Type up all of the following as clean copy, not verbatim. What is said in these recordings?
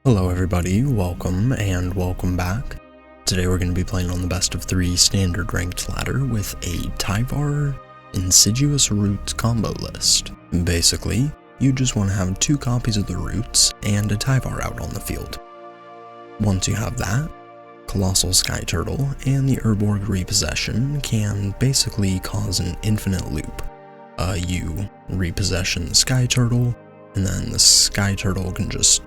Hello everybody, welcome and welcome back. Today we're going to be playing on the best of 3 standard ranked ladder with a Tyvar Insidious Roots combo list. Basically, you just want to have 2 copies of the Roots and a Tyvar out on the field. Once you have that, Colossal Sky Turtle and the Urborg Repossession can basically cause an infinite loop. You repossession the Sky Turtle, and then the Sky Turtle can just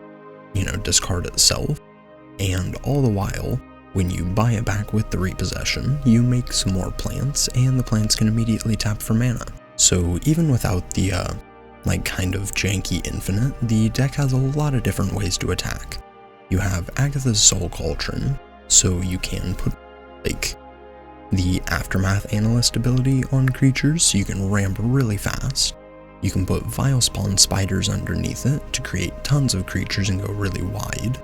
discard itself, and all the while, when you buy it back with the repossession, you make some more plants, and the plants can immediately tap for mana. So even without the, kind of janky infinite, the deck has a lot of different ways to attack. You have Agatha's Soul Cauldron, so you can put, the Aftermath Analyst ability on creatures, so you can ramp really fast. You can put Vile Spawn Spiders underneath it to create tons of creatures and go really wide.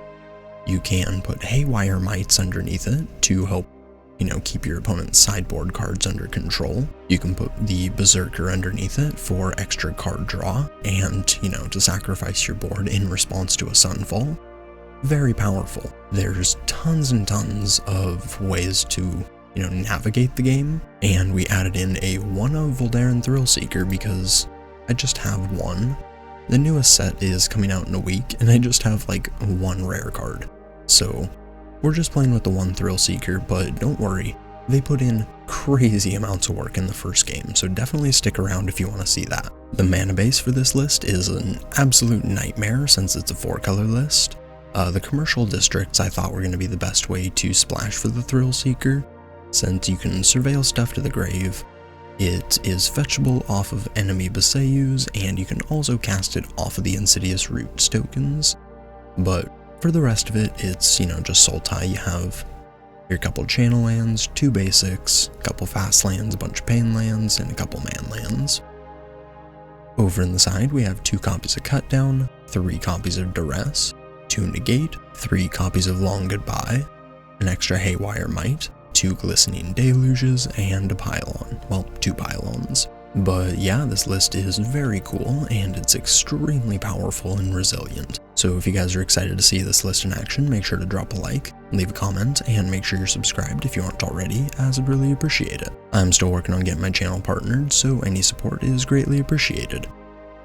You can put Haywire Mites underneath it to help, keep your opponent's sideboard cards under control. You can put the Berserker underneath it for extra card draw and, to sacrifice your board in response to a Sunfall. Very powerful. There's tons and tons of ways to, navigate the game, and we added in a 1 of Voldaren Thrillseeker because I just have 1. The newest set is coming out in a week, and I just have 1 rare card. So we're just playing with the 1 Thrillseeker, but don't worry, they put in crazy amounts of work in the first game, so definitely stick around if you want to see that. The mana base for this list is an absolute nightmare since it's a 4-color list. The commercial districts I thought were going to be the best way to splash for the Thrillseeker, since you can surveil stuff to the grave. It is fetchable off of enemy Basayus, and you can also cast it off of the Insidious Roots tokens. But for the rest of it, it's, just Sultai. You have your couple channel lands, 2 basics, a couple fast lands, a bunch of pain lands, and a couple man lands. Over in the side, we have 2 copies of Cut Down, 3 copies of Duress, 2 Negate, 3 copies of Long Goodbye, an extra Haywire Might, 2 Glistening Deluges, and a Pylon. Well, 2 Pylons. But yeah, this list is very cool, and it's extremely powerful and resilient. So if you guys are excited to see this list in action, make sure to drop a like, leave a comment, and make sure you're subscribed if you aren't already, as I'd really appreciate it. I'm still working on getting my channel partnered, so any support is greatly appreciated.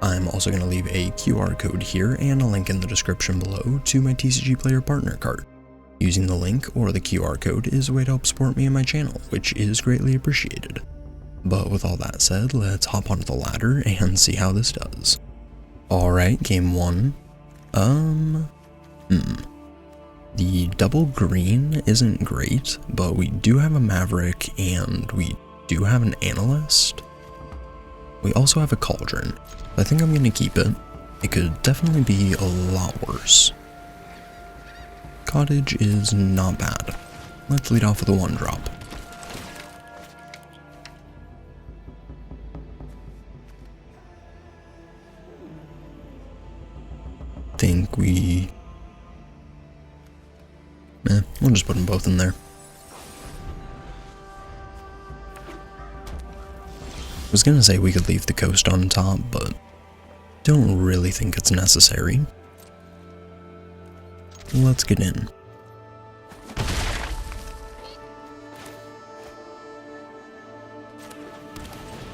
I'm also going to leave a QR code here and a link in the description below to my TCG Player Partner card. Using the link or the QR code is a way to help support me and my channel, which is greatly appreciated. But with all that said, let's hop onto the ladder and see how this does. Alright, game 1. The double green isn't great, but we do have a Maverick and we do have an Analyst. We also have a Cauldron. I think I'm gonna keep it. It could definitely be a lot worse. Cottage is not bad. Let's lead off with a 1-drop. Think we... we'll just put them both in there. I was gonna say we could leave the coast on top, but don't really think it's necessary. Let's get in.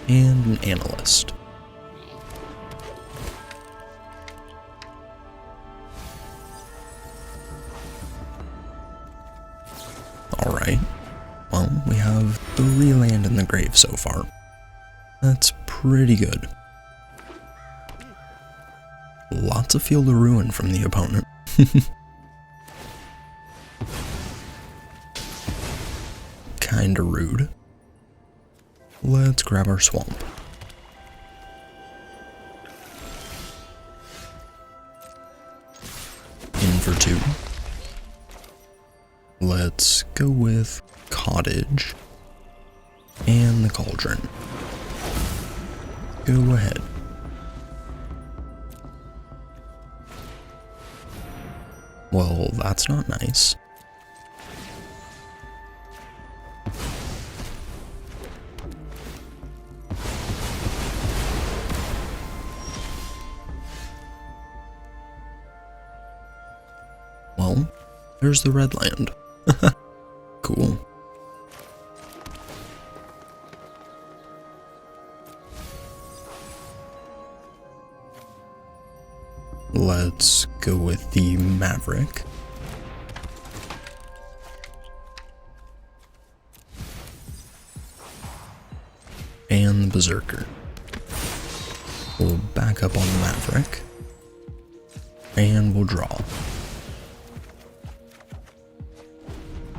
And an Analyst. Alright. Well, we have 3 land in the grave so far. That's pretty good. Lots of Field of Ruin from the opponent. Kinda rude. Let's grab our swamp. In for 2. Let's go with Cottage and the Cauldron. Go ahead. Well, that's not nice. Well, there's the red land. Cool. Let's go with the Maverick. And the Berserker. We'll back up on the Maverick. And we'll draw.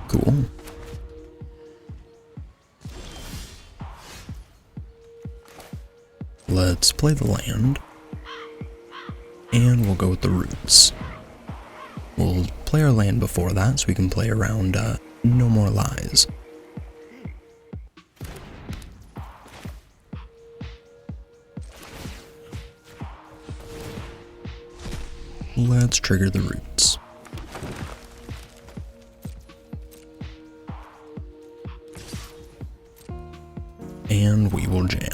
Cool. Let's play the land. And we'll go with the roots. We'll play our land before that so we can play around No More Lies. Let's trigger the roots. And we will jam.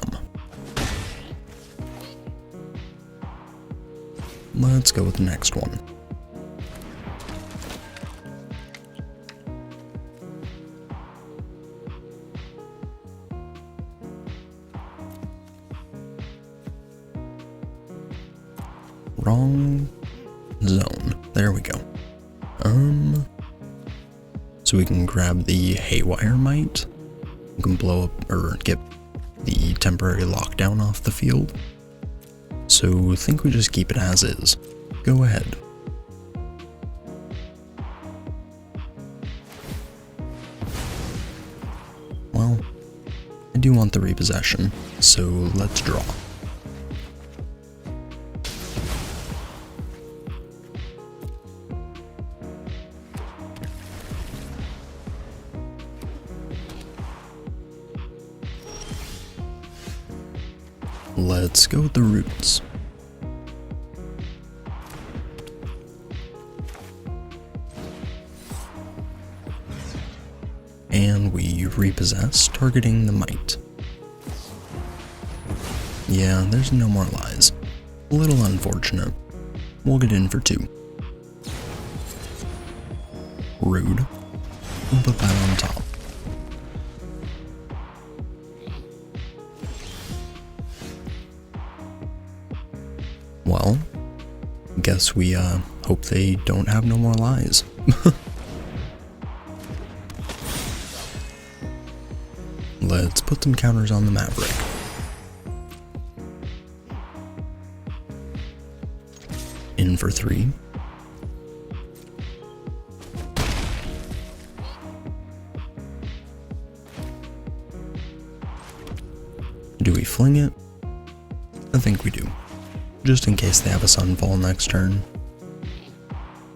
Let's go with the next one. Wrong zone. There we go. So we can grab the Haywire Might. We can blow up or get the temporary lockdown off the field. So I think we just keep it as is. Go ahead. Well, I do want the repossession, so let's draw. Let's go with the roots. And we repossess, targeting the Might. Yeah, there's No More Lies. A little unfortunate. We'll get in for 2. Rude. We'll put that on top. Well, guess we hope they don't have no more lies. Let's put some counters on the Maverick. In for 3. Do we fling it? I think we do. Just in case they have a Sunfall next turn.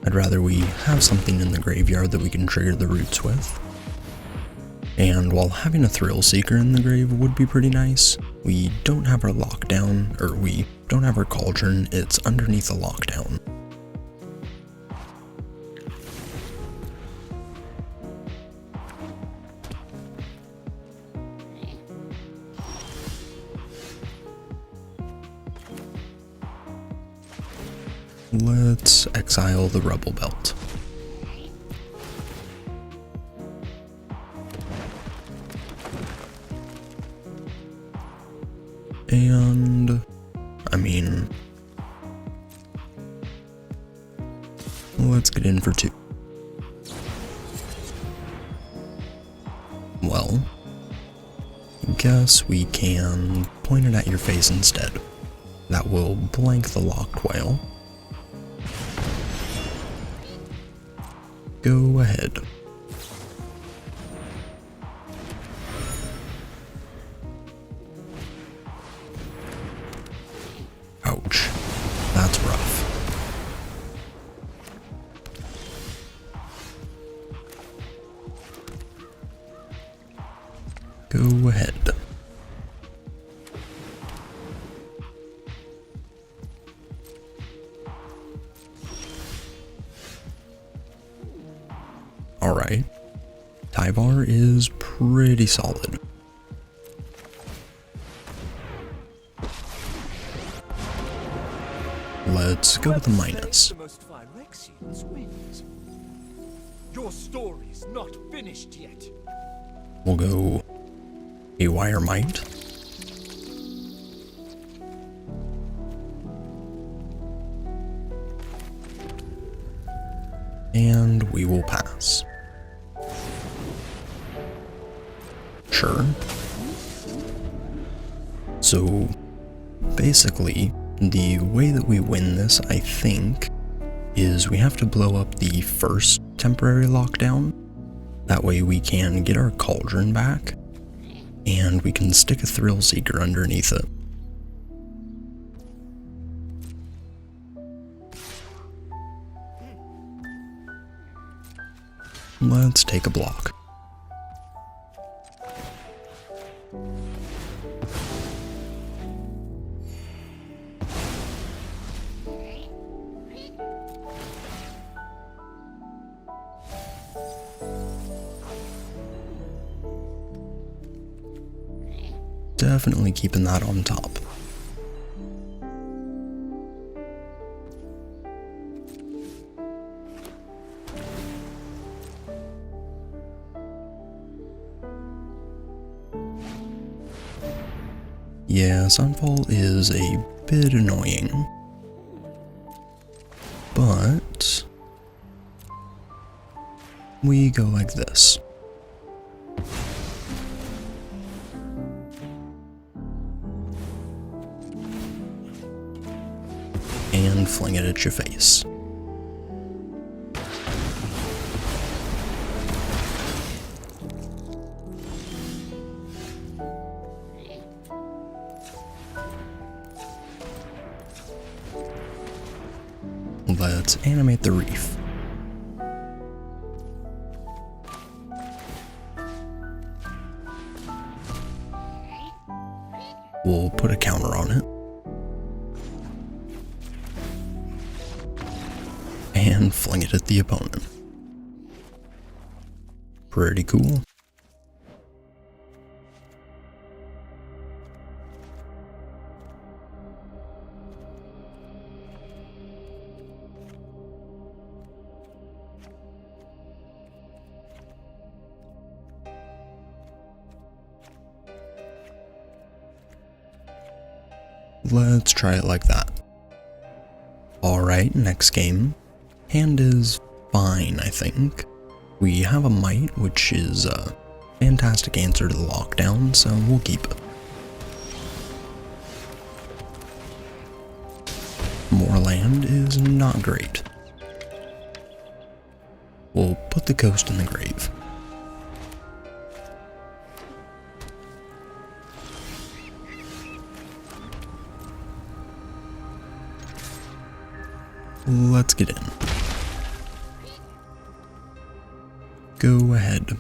I'd rather we have something in the graveyard that we can trigger the roots with. And while having a Thrill Seeker in the grave would be pretty nice, we don't have our lockdown, or we don't have our cauldron, it's underneath the lockdown. Let's exile the Rebel Belt. And, I mean, let's get in for 2. Well, I guess we can point it at your face instead. That will blank the Locked Whale. Go ahead. Ouch. That's rough. Go ahead. Alright. Tyvar is pretty solid. Let's go with the minus. Your story's not finished yet. We'll go a Wire Might. And we will pass. Sure. So, basically, the way that we win this, I think, is we have to blow up the first temporary lockdown. That way we can get our cauldron back, and we can stick a Thrill Seeker underneath it. Let's take a block. Definitely keeping that on top. Yeah, Sunfall is a bit annoying, but we go like this. And fling it at your face. Let's animate the reef. We'll put a counter on it. And fling it at the opponent. Pretty cool. Let's try it like that. Alright, next game. Hand is fine, I think. We have a Might, which is a fantastic answer to the lockdown, so we'll keep it. More land is not great. We'll put the coast in the grave. Let's get in. Go ahead.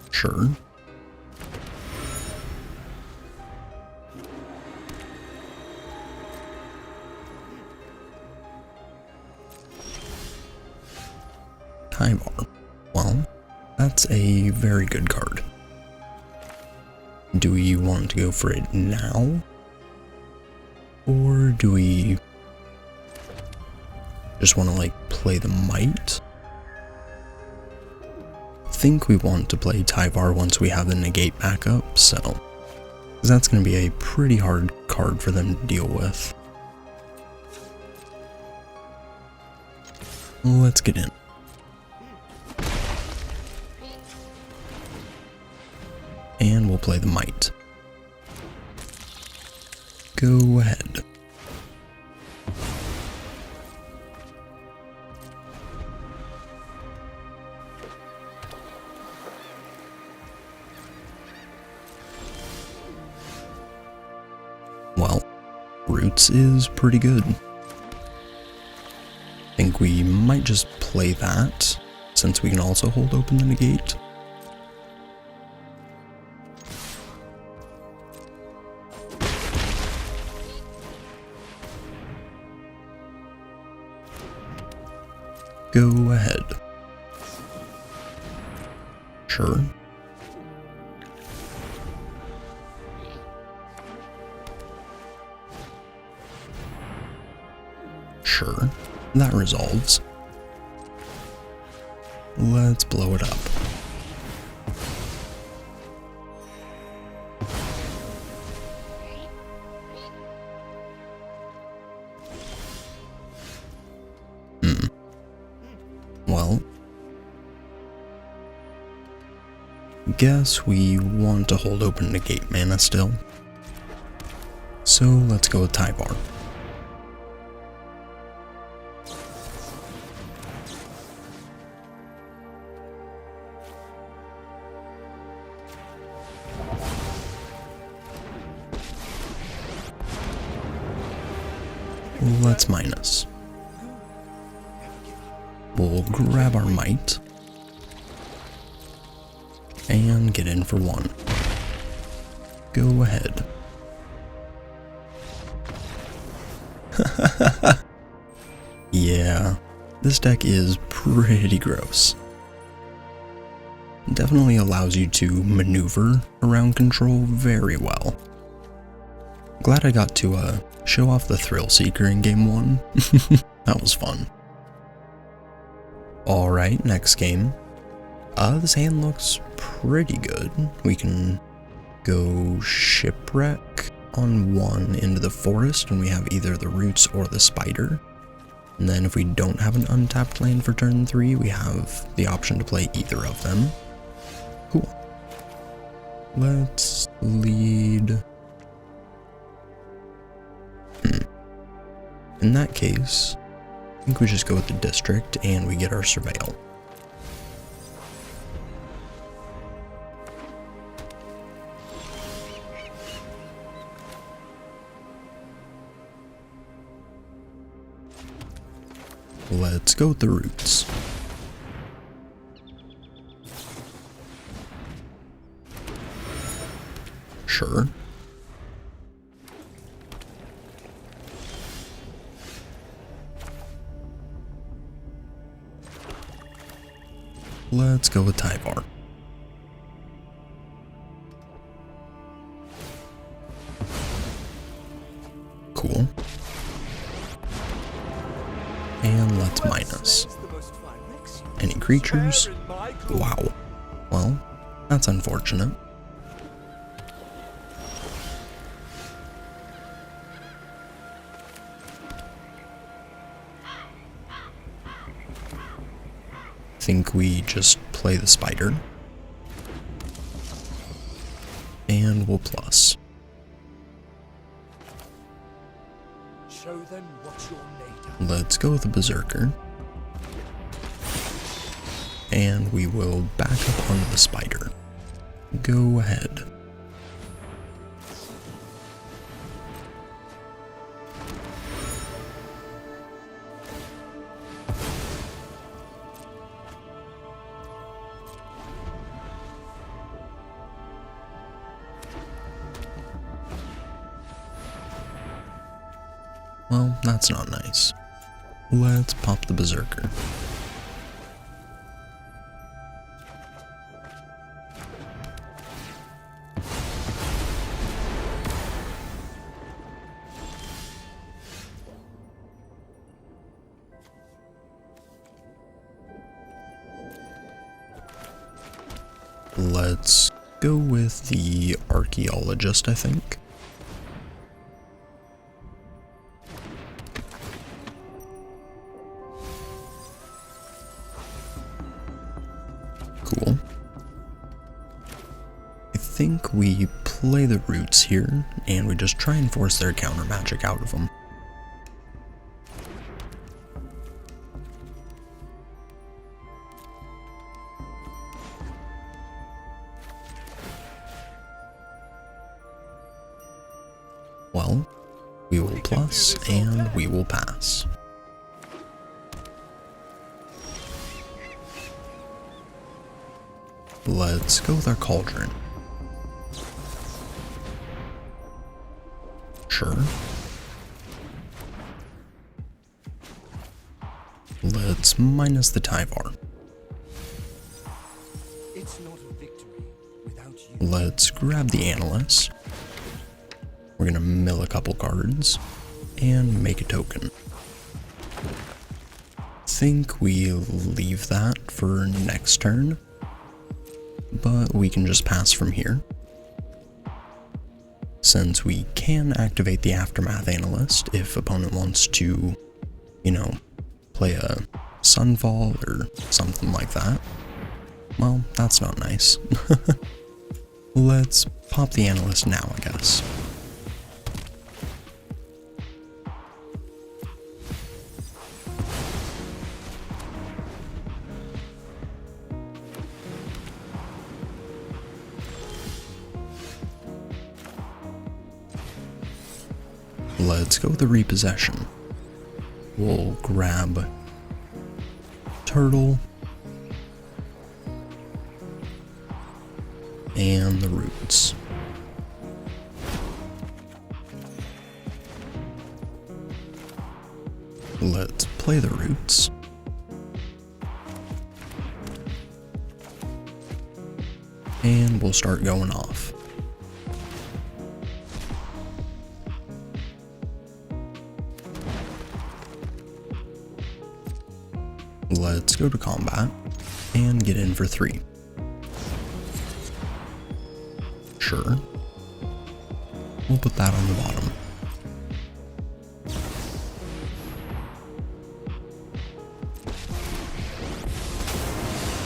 Sure. Tyvar. Well, that's a very good card. Do we want to go for it now? Or do we just want to like play the Might? I think we want to play Tyvar once we have the negate back up, so that's going to be a pretty hard card for them to deal with. Let's get in. And we'll play the Might. Go ahead. Well, Roots is pretty good. I think we might just play that, since we can also hold open the negate. Go ahead. Sure. Sure. That resolves. Let's blow it up. Well, guess we want to hold open negate mana still. So let's go with Tyvar. Let's minus. We'll grab our might and get in for one. Go ahead. Yeah, this deck is pretty gross. Definitely allows you to maneuver around control very well. Glad I got to show off the Thrill Seeker in game 1. That was fun. Alright, next game. This hand looks pretty good. We can go Shipwreck on 1 into the forest, and we have either the Roots or the Spider. And then if we don't have an untapped land for turn 3, we have the option to play either of them. Cool. Let's lead... In that case, I think we just go with the district and we get our surveil. Let's go with the Roots. Sure. Let's go with Tyvar. Cool. And let's minus. Any creatures? Wow. Well, that's unfortunate. Think we just play the Spider. And we'll plus. Show them what you're made of. Let's go with the Berserker. And we will back up onto the Spider. Go ahead. Well, that's not nice. Let's pop the Berserker. Let's go with the Archaeologist, I think. Cool. I think we play the Roots here, and we just try and force their counter magic out of them. Well, we will plus, and we will pass. Let's go with our Cauldron. Sure. Let's minus the Tyvar. It's not a victory without you. Let's grab the Analyst. We're gonna mill a couple cards and make a token. think we leave that for next turn, but we can just pass from here, since we can activate the Aftermath Analyst if opponent wants to, you know, play a Sunfall or something like that. Well, that's not nice. Let's pop the Analyst now, I guess. Let's go with the Repossession. We'll grab Turtle and the Roots. Let's play the Roots. And we'll start going off. Let's go to combat and get in for 3. Sure. We'll put that on the bottom.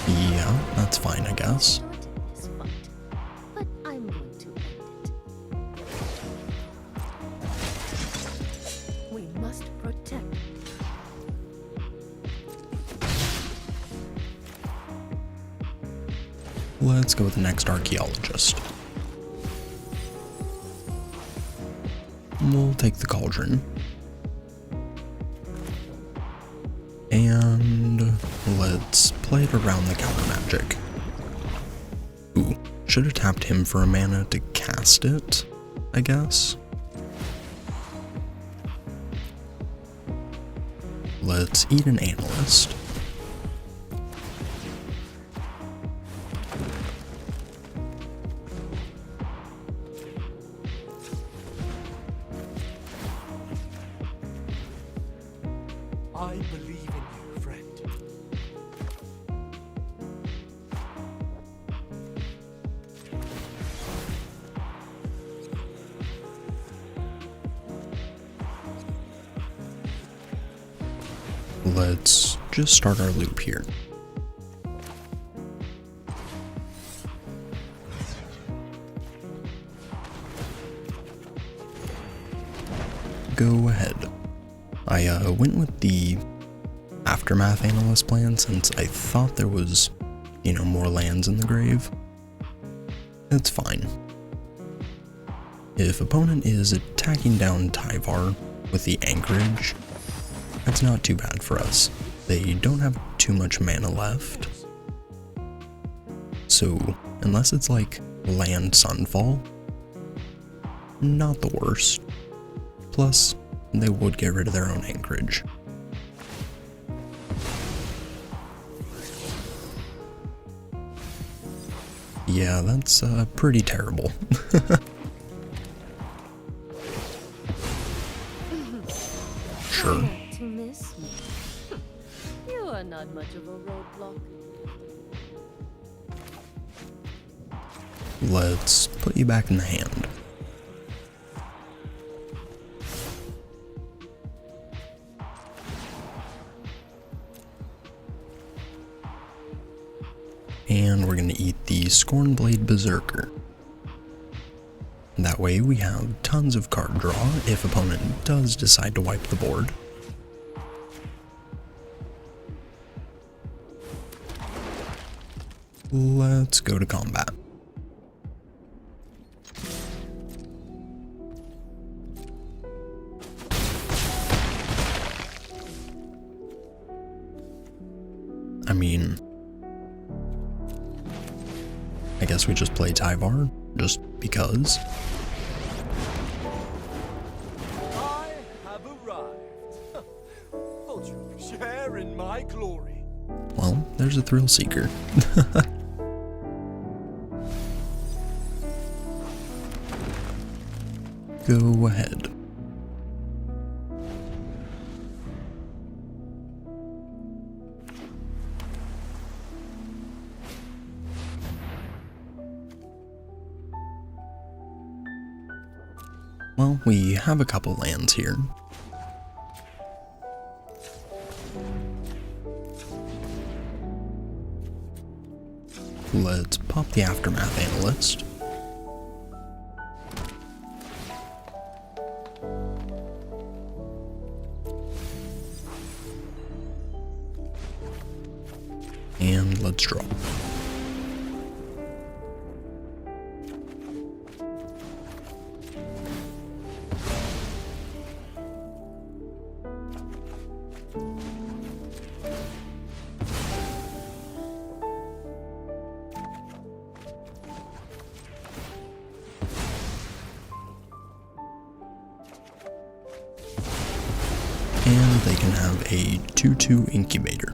Yeah, that's fine, I guess. But I'm going to end it. We must protect. Let's go with the next Archaeologist. We'll take the Cauldron. And let's play it around the counter magic. Ooh, should have tapped him for a mana to cast it, I guess. Let's eat an Analyst. I believe in you, friend. Let's just start our loop here. Go ahead. I went with the Aftermath Analyst plan since I thought there was, you know, more lands in the grave. That's fine. If opponent is attacking down Tyvar with the Anchorage, that's not too bad for us. They don't have too much mana left. So, unless it's like land Sunfall, not the worst. Plus, they would get rid of their own Anchorage. Yeah, that's pretty terrible. Sure. To miss me. You are not much of a roadblock. Let's put you back in the hand. And we're going to eat the Scornblade Berserker. That way we have tons of card draw if opponent does decide to wipe the board. Let's go to combat. I mean, I guess we just play Tyvar, just because. I have arrived. Won't you share in my glory? Well, there's a Thrill Seeker. Go ahead. we have a couple lands here. Let's pop the Aftermath Analyst. And let's draw. And they can have a 2/2 incubator.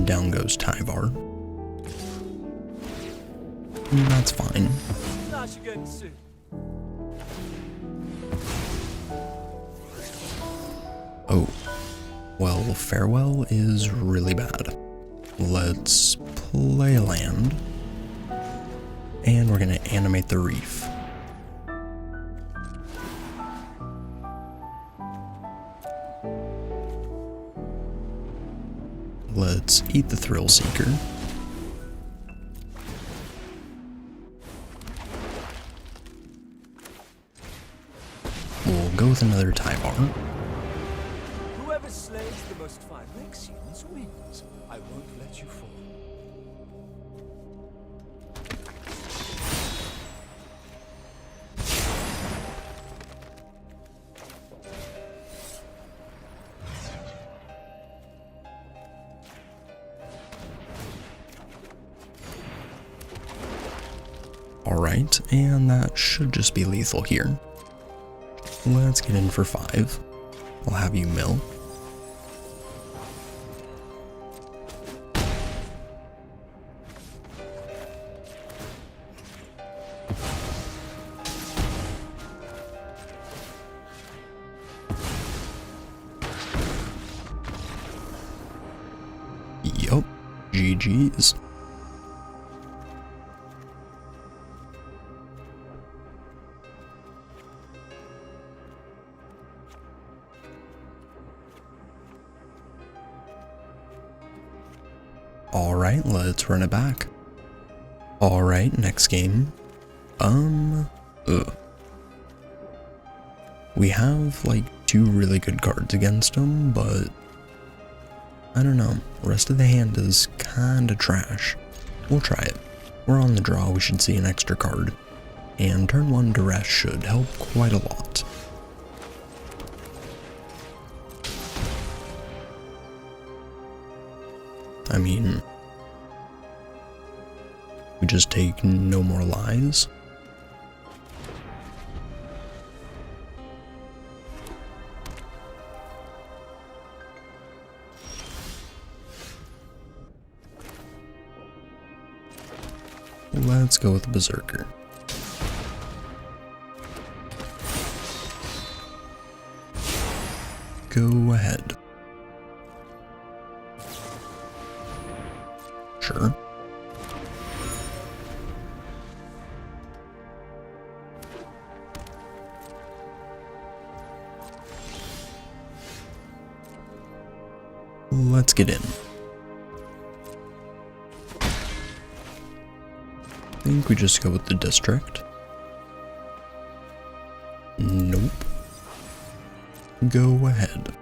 Down goes Tyvar. That's fine. Oh, well, Farewell is really bad. Let's play a land. And we're gonna animate the Reef. Let's eat the Thrill Seeker. We'll go with another Tyvar. Whoever slays the most Phyrexians wins. I won't let you fall. Alright, and that should just be lethal here. Let's get in for 5. I'll have you mill. Yup, GG's. Alright, let's run it back. Alright, next game. We have, like, 2 really good cards against them, but I don't know. The rest of the hand is kinda trash. We'll try it. We're on the draw, we should see an extra card. And turn 1 Duress should help quite a lot. I mean, we just take no more lies. Let's go with the Berserker. Go ahead. Sure. Let's get in. I think we just go with the District. Nope. Go ahead.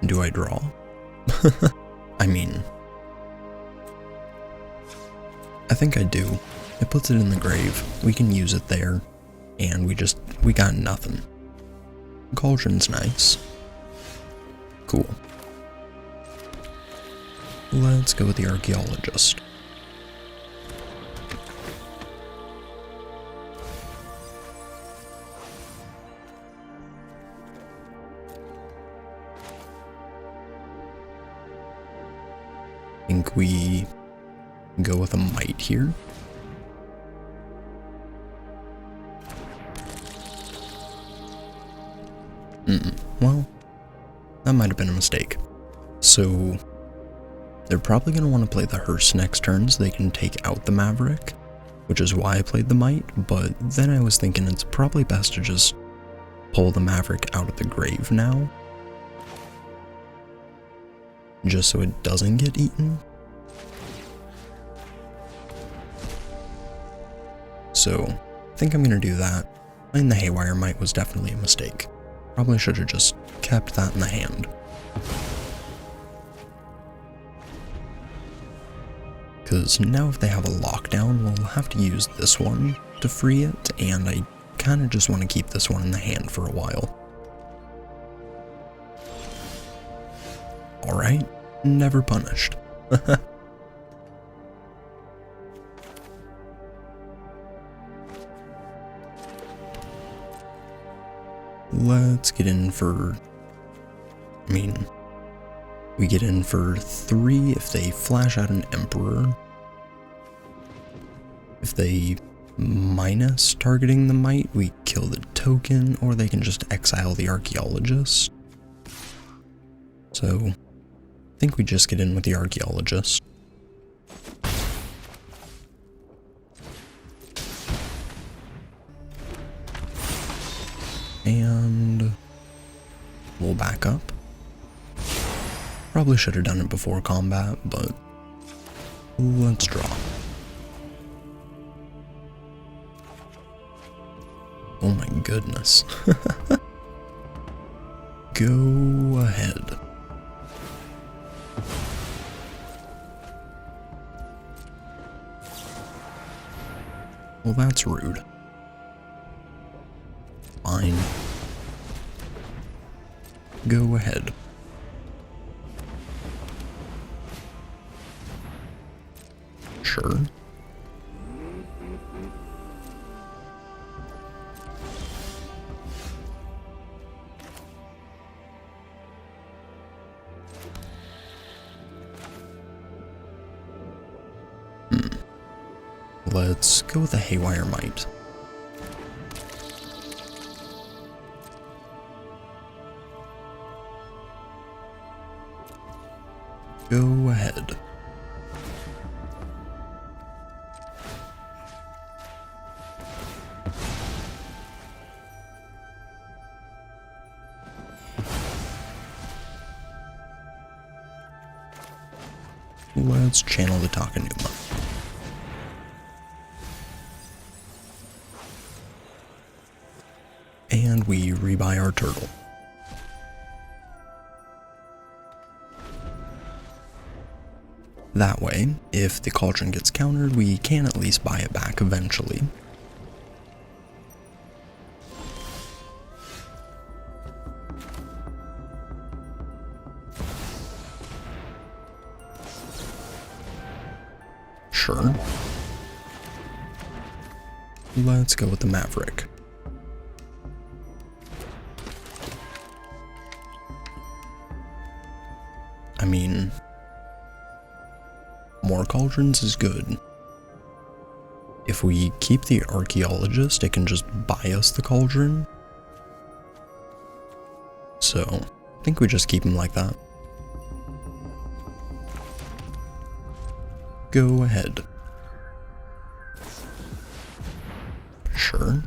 Do I draw? I mean, I think I do. It puts it in the grave. We can use it there. And we got nothing. Cauldron's nice. Cool. Let's go with the Archaeologist. I think we go with a Might here. Well, that might have been a mistake. So, they're probably going to want to play the hearse next turn so they can take out the Maverick, which is why I played the Might, but then I was thinking it's probably best to just pull the Maverick out of the grave now, just so it doesn't get eaten. So, I think I'm going to do that. Playing the Haywire Might was definitely a mistake. Probably should have just kept that in the hand. Because now if they have a lockdown, we'll have to use this one to free it, and I kind of just want to keep this one in the hand for a while. Alright, never punished. Let's get in for... we get in for 3 if they flash out an Emperor. If they minus targeting the Might, we kill the token, or they can just exile the Archaeologist. So, I think we just get in with the Archaeologist. And we'll back up. Probably should have done it before combat, but let's draw. Oh my goodness. Go ahead. Well, that's rude. Fine. Go ahead. Sure. Let's go with the Haywire Might. Go ahead. Let's channel the Takenuma. And we rebuy our turtle. That way, if the cauldron gets countered, we can at least buy it back eventually. Sure. Let's go with the Maverick. I mean, more cauldrons is good. If we keep the Archaeologist, it can just buy us the cauldron. So, I think we just keep him like that. Go ahead. Sure.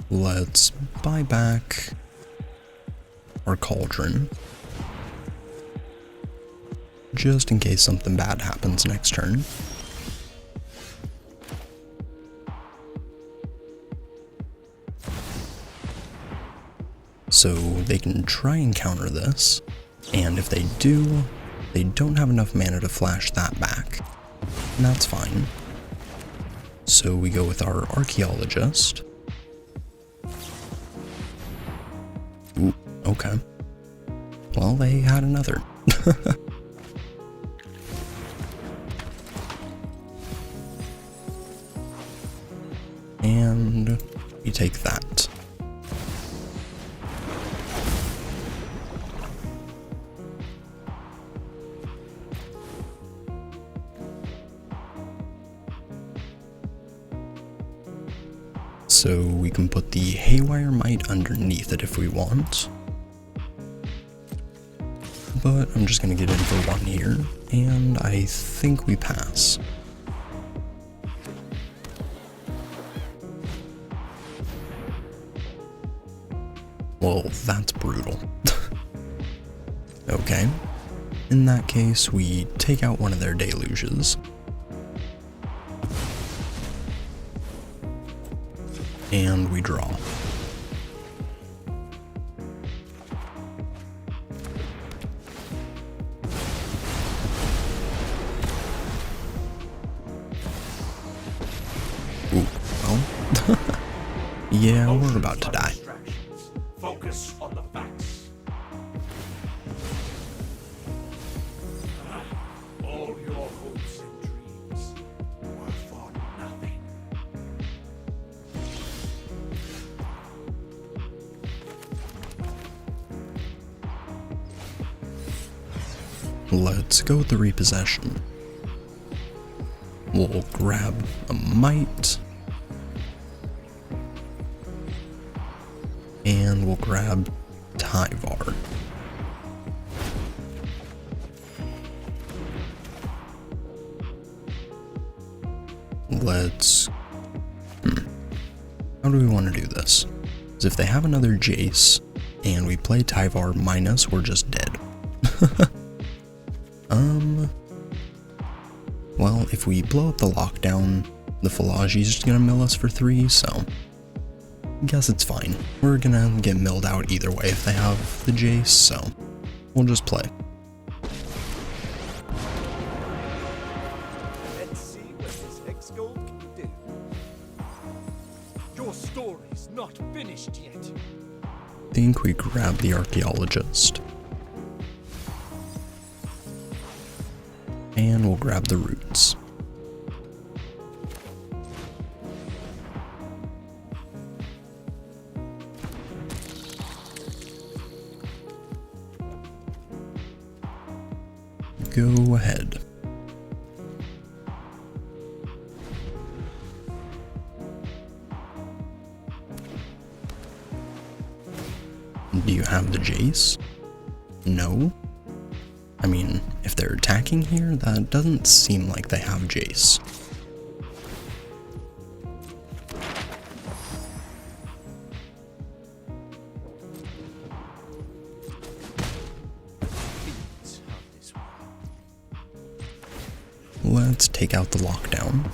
Let's buy back our cauldron, just in case something bad happens next turn. So they can try and counter this, and if they do, they don't have enough mana to flash that back, and that's fine. So we go with our Archaeologist. Ooh, okay. Well, they had another. And we take that. So we can put the Haywire Might underneath it if we want. But I'm just gonna get in for one here, and I think we pass. Well, that's brutal. Okay. In that case, we take out one of their deluges. And we draw. Ooh, well. Yeah, we're about to die. Focus on the facts. All your hopes and dreams were for nothing. Let's go with the repossession. We'll grab a Might. And we'll grab Tyvar. Let's... How do we want to do this? Because if they have another Jace, and we play Tyvar minus, we're just dead. Well, if we blow up the lockdown, the Philogie's just gonna mill us for 3, so... I guess it's fine. We're gonna get milled out either way if they have the Jace, so... We'll just play. Let's see what this Hex Gold can do. Your story's not finished yet. I think we grab the Archaeologist. And we'll grab the Roots. Go ahead. Do you have the Jace? No? I mean, if they're attacking here, that doesn't seem like they have Jace. Let's take out the lockdown.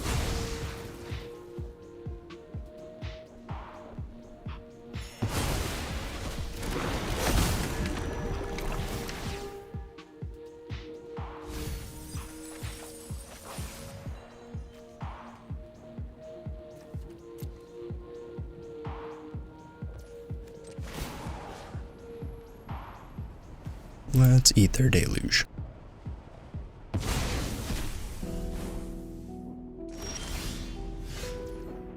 Let's eat their deluge.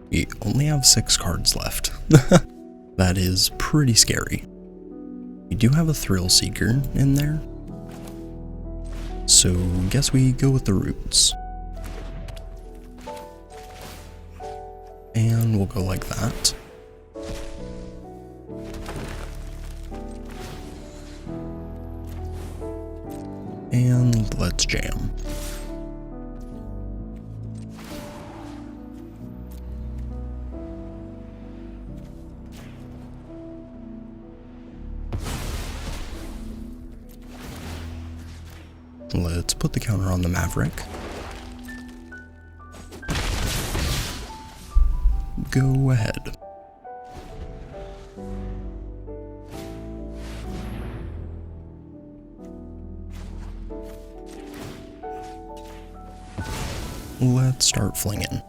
We only have 6 cards left. That is pretty scary. We do have a Thrill Seeker in there, so guess we go with the Roots. And we'll go like that. And let's jam. Let's put the counter on the Maverick. Go ahead. Let's start flinging.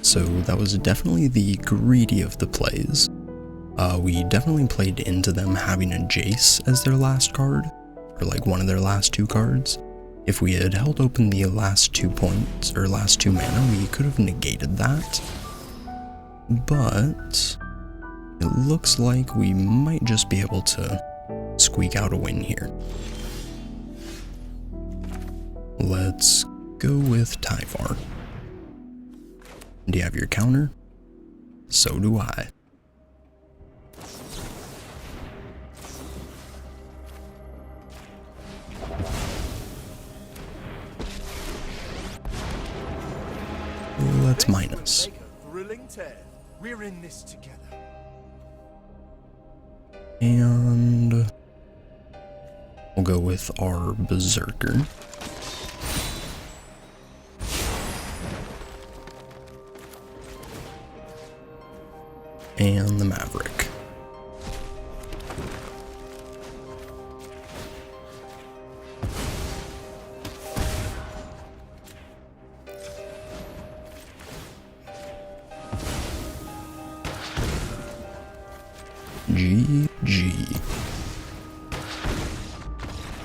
so that was definitely the greedy of the plays. We definitely played into them having a Jace as their last card, or like one of their last 2 cards. If we had held open the last 2 points, or last 2 mana, we could have negated that. But it looks like we might just be able to squeak out a win here. Let's go with Tyvar. Do you have your counter? So do I. Let's minus. Make a thrilling tale. We're in this together. And we'll go with our Berserker. And the Maverick. GG.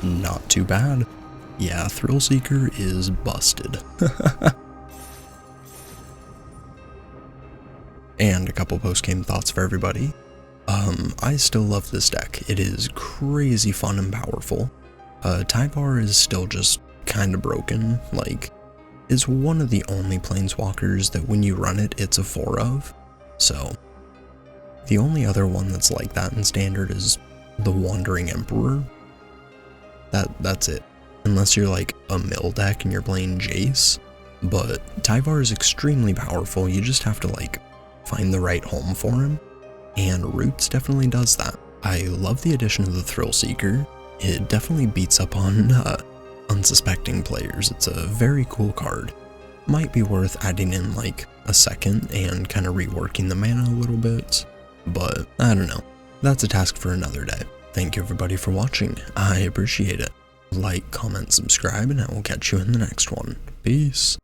Not too bad. Yeah, Thrillseeker is busted. And a couple post-game thoughts for everybody. I still love this deck. It is crazy fun and powerful. Tyvar is still just kinda broken. Like, it's one of the only planeswalkers that when you run it, it's a 4 of. So, the only other one that's like that in Standard is the Wandering Emperor. That's it. Unless you're like a mill deck and you're playing Jace. But Tyvar is extremely powerful, you just have to like find the right home for him. And Roots definitely does that. I love the addition of the Thrillseeker. It definitely beats up on unsuspecting players. It's a very cool card. Might be worth adding in like a second and kind of reworking the mana a little bit. But I don't know. That's a task for another day. Thank you everybody for watching. I appreciate it. Like, comment, subscribe, and I will catch you in the next one. Peace.